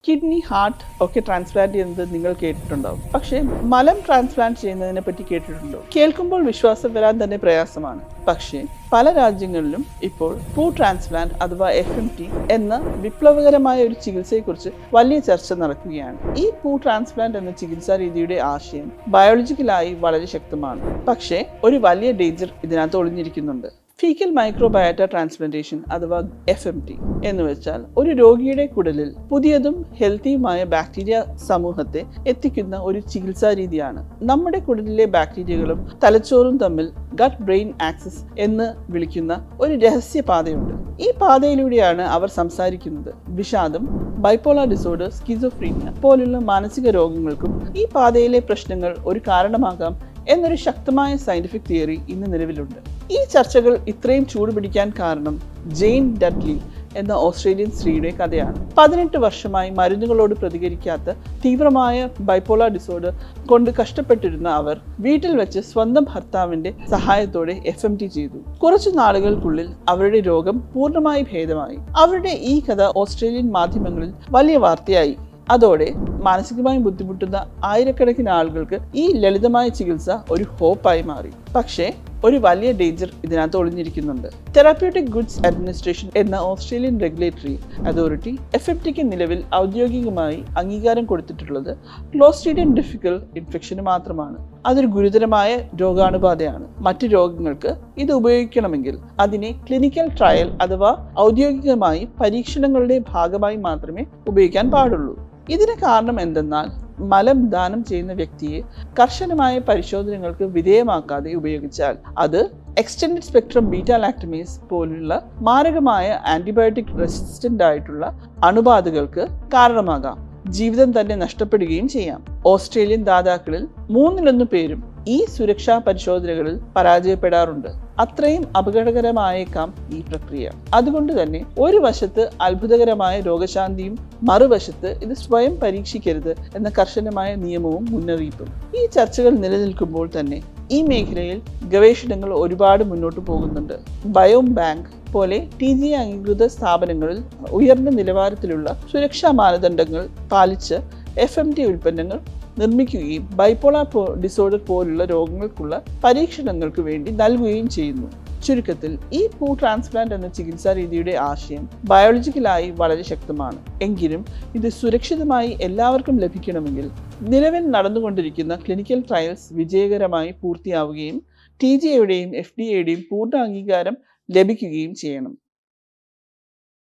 Kidney heart ഒക്കെ transplant ചെയ്യുന്നത് നിങ്ങൾ കേട്ടിട്ടുണ്ടാവും. പക്ഷേ മലം ട്രാൻസ്പ്ലാന്റ് ചെയ്യുന്നതിനെ പറ്റി കേട്ടിട്ടുണ്ടോ? കേൾക്കുമ്പോൾ വിശ്വാസം വരാൻ തന്നെ പ്രയാസമാണ്. പക്ഷേ പല രാജ്യങ്ങളിലും ഇപ്പോൾ ഫൂ ട്രാൻസ്പ്ലാന്റ് അഥവാ FMT എന്ന വിപ്ലവകരമായ ഒരു ചികിത്സയെക്കുറിച്ച് വലിയ ചർച്ച നടക്കുകയാണ്. ഈ ഫൂ ട്രാൻസ്പ്ലാന്റ് എന്ന ചികിത്സാ രീതിയുടെ ആശയം ബയോളജിക്കലായി വളരെ ശക്തമാണ്. പക്ഷേ ഒരു വലിയ ഡേഞ്ചർ ഇതിനകത്ത് ഒളിഞ്ഞിരിക്കുന്നുണ്ട്. ഫീക്കൽ മൈക്രോബയോട്ട ട്രാൻസ്പ്ലാന്റേഷൻ അഥവാ FMT എന്ന് വെച്ചാൽ ഒരു രോഗിയുടെ കുടലിൽ പുതിയതും ഹെൽത്തിയുമായ ബാക്ടീരിയ സമൂഹത്തെ എത്തിക്കുന്ന ഒരു ചികിത്സാ രീതിയാണ്. നമ്മുടെ കുടലിലെ ബാക്ടീരിയകളും തലച്ചോറും തമ്മിൽ ഗട്ട് ബ്രെയിൻ ആക്സിസ് എന്ന് വിളിക്കുന്ന ഒരു രഹസ്യ പാതയുണ്ട്. ഈ പാതയിലൂടെയാണ് അവർ സംസാരിക്കുന്നത്. വിഷാദം, ബൈപ്പോളാർ ഡിസോർഡർ, സ്കിസോഫ്രീനിയ പോലുള്ള മാനസിക രോഗങ്ങൾക്കും ഈ പാതയിലെ പ്രശ്നങ്ങൾ ഒരു കാരണമാകാം എന്നൊരു ശക്തമായ സയന്റിഫിക് തിയറി ഇന്ന് നിലവിലുണ്ട്. ഈ ചർച്ചകൾ ഇത്രയും ചൂടുപിടിക്കാൻ കാരണം ജെയിൻ ഡഡ്ലി എന്ന ഓസ്ട്രേലിയൻ സ്ത്രീയുടെ കഥയാണ്. 18 വർഷമായി മരുന്നുകളോട് പ്രതികരിക്കാത്ത തീവ്രമായ ബൈപ്പോളാർ ഡിസോർഡർ കൊണ്ട് കഷ്ടപ്പെട്ടിരുന്ന അവർ വീട്ടിൽ വെച്ച് സ്വന്തം ഭർത്താവിന്റെ സഹായത്തോടെ FMT ചെയ്തു. കുറച്ചു നാളുകൾക്കുള്ളിൽ അവരുടെ രോഗം പൂർണ്ണമായി ഭേദമായി. അവരുടെ ഈ കഥ ഓസ്ട്രേലിയൻ മാധ്യമങ്ങളിൽ വലിയ വാർത്തയായി. അതോടെ മാനസികമായി ബുദ്ധിമുട്ടുന്ന ആയിരക്കണക്കിന് ആളുകൾക്ക് ഈ ലളിതമായ ചികിത്സ ഒരു ഹോപ്പായി മാറി. പക്ഷേ ഒരു വലിയ ഡേഞ്ചർ ഇതിനകത്ത് ഒളിഞ്ഞിരിക്കുന്നുണ്ട്. തെറാപ്യൂട്ടിക് ഗുഡ്സ് അഡ്മിനിസ്ട്രേഷൻ എന്ന ഓസ്ട്രേലിയൻ റെഗുലേറ്ററി അതോറിറ്റി FMTക്ക് നിലവിൽ ഔദ്യോഗികമായി അംഗീകാരം കൊടുത്തിട്ടുള്ളത് ക്ലോസ്ട്രീഡിയം ഡിഫിക്കൽ ഇൻഫെക്ഷന് മാത്രമാണ്. അതൊരു ഗുരുതരമായ രോഗാണുബാധയാണ്. മറ്റു രോഗങ്ങൾക്ക് ഇത് ഉപയോഗിക്കണമെങ്കിൽ അതിനെ ക്ലിനിക്കൽ ട്രയൽ അഥവാ ഔദ്യോഗികമായി പരീക്ഷണങ്ങളുടെ ഭാഗമായി മാത്രമേ ഉപയോഗിക്കാൻ പാടുള്ളൂ. ഇതിന് കാരണം എന്തെന്നാൽ മലം ദാനം ചെയ്യുന്ന വ്യക്തിയെ കർശനമായ പരിശോധനകൾക്ക് വിധേയമാക്കാതെ ഉപയോഗിച്ചാൽ അത് എക്സ്റ്റൻഡഡ് സ്പെക്ട്രം ബീറ്റാ ലാക്ടമേസ് പോലുള്ള മാരകമായ ആന്റിബയോട്ടിക് റെസിസ്റ്റന്റ് ആയിട്ടുള്ള അണുബാധകൾക്ക് കാരണമാകാം. ജീവിതം തന്നെ നഷ്ടപ്പെടുകയും ചെയ്യാം. ഓസ്ട്രേലിയൻ ദാതാക്കളിൽ 1/3 പേരും ഈ സുരക്ഷാ പരിശോധനകളിൽ പരാജയപ്പെടാറുണ്ട്. അത്രയും അപകടകരമായേക്കാം ഈ പ്രക്രിയ. അതുകൊണ്ട് തന്നെ ഒരു വശത്ത് അത്ഭുതകരമായ രോഗശാന്തിയും മറുവശത്ത് ഇത് സ്വയം പരീക്ഷിക്കരുത് എന്ന കർശനമായ നിയമവും മുന്നറിയിപ്പും. ഈ ചർച്ചകൾ നിലനിൽക്കുമ്പോൾ തന്നെ ഈ മേഖലയിൽ ഗവേഷണങ്ങൾ ഒരുപാട് മുന്നോട്ട് പോകുന്നുണ്ട്. ബയോം ബാങ്ക് പോലെ TGA അംഗീകൃത സ്ഥാപനങ്ങളിൽ ഉയർന്ന നിലവാരത്തിലുള്ള സുരക്ഷാ മാനദണ്ഡങ്ങൾ പാലിച്ച് FMT ഉൽപ്പന്നങ്ങൾ നിർമ്മിക്കുകയും ബൈപ്പോളാർ ഡിസോർഡർ പോലുള്ള രോഗങ്ങൾക്കുള്ള പരീക്ഷണങ്ങൾക്ക് വേണ്ടി നൽകുകയും ചെയ്യുന്നു. ചുരുക്കത്തിൽ ഈ ഫൂ ട്രാൻസ്പ്ലാന്റ് എന്ന ചികിത്സാ രീതിയുടെ ആശയം ബയോളജിക്കലായി വളരെ ശക്തമാണ്. എങ്കിലും ഇത് സുരക്ഷിതമായി എല്ലാവർക്കും ലഭിക്കണമെങ്കിൽ നിലവിൽ നടന്നുകൊണ്ടിരിക്കുന്ന ക്ലിനിക്കൽ ട്രയൽസ് വിജയകരമായി പൂർത്തിയാവുകയും TGAയുടെയും FDAയുടെയും പൂർണ്ണ അംഗീകാരം ലഭിക്കുകയും ചെയ്യണം.